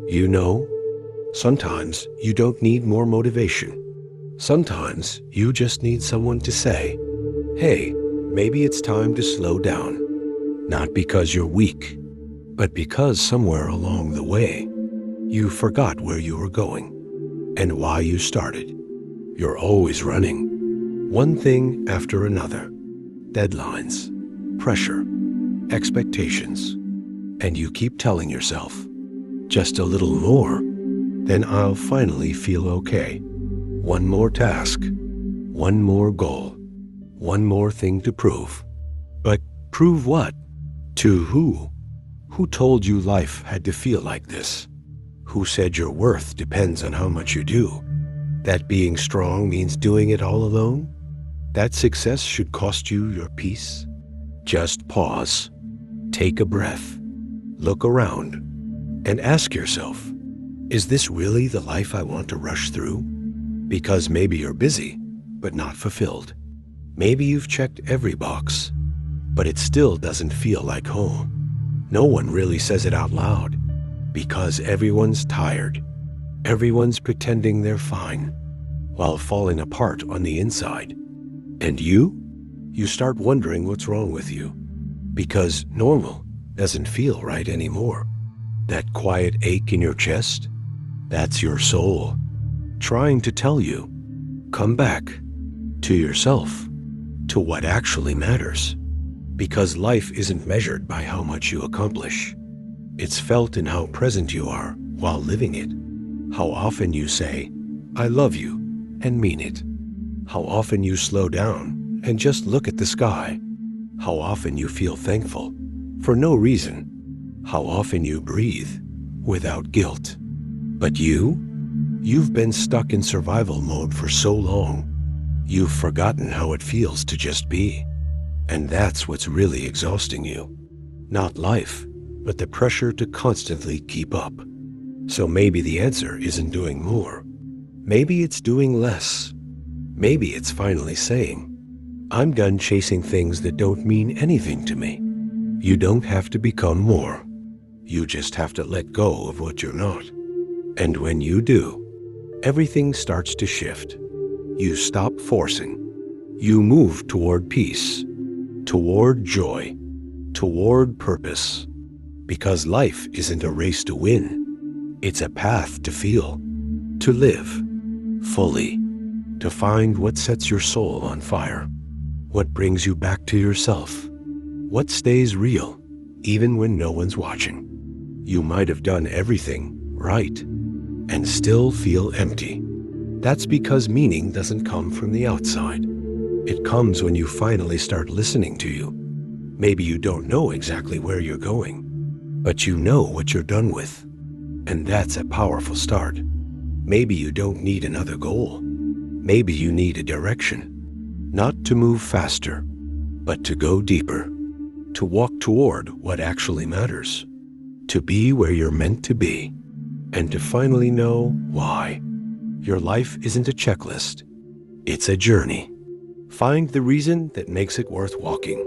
You know, sometimes you don't need more motivation. Sometimes you just need someone to say, hey, maybe it's time to slow down. Not because you're weak, but because somewhere along the way, you forgot where you were going and why you started. You're always running, one thing after another. Deadlines, pressure, expectations. And you keep telling yourself, just a little more, then I'll finally feel okay. One more task, one more goal, one more thing to prove. But prove what? To who? Who told you life had to feel like this? Who said your worth depends on how much you do? That being strong means doing it all alone? That success should cost you your peace? Just pause, take a breath, look around, and ask yourself, is this really the life I want to rush through? Because maybe you're busy, but not fulfilled. Maybe you've checked every box, but it still doesn't feel like home. No one really says it out loud, because everyone's tired. Everyone's pretending they're fine, while falling apart on the inside. And you start wondering what's wrong with you, because normal doesn't feel right anymore. That quiet ache in your chest, that's your soul trying to tell you, come back to yourself, to what actually matters. Because life isn't measured by how much you accomplish. It's felt in how present you are while living it. How often you say, I love you, and mean it. How often you slow down and just look at the sky. How often you feel thankful for no reason. How often you breathe without guilt. But you've been stuck in survival mode for so long. You've forgotten how it feels to just be. And that's what's really exhausting you. Not life, but the pressure to constantly keep up. So maybe the answer isn't doing more. Maybe it's doing less. Maybe it's finally saying, I'm done chasing things that don't mean anything to me. You don't have to become more. You just have to let go of what you're not. And when you do, everything starts to shift. You stop forcing. You move toward peace, toward joy, toward purpose. Because life isn't a race to win. It's a path to feel, to live fully, to find what sets your soul on fire, what brings you back to yourself, what stays real, even when no one's watching. You might have done everything right and still feel empty. That's because meaning doesn't come from the outside. It comes when you finally start listening to you. Maybe you don't know exactly where you're going, but you know what you're done with. And that's a powerful start. Maybe you don't need another goal. Maybe you need a direction. Not to move faster, but to go deeper. To walk toward what actually matters. To be where you're meant to be. And to finally know why. Your life isn't a checklist. It's a journey. Find the reason that makes it worth walking.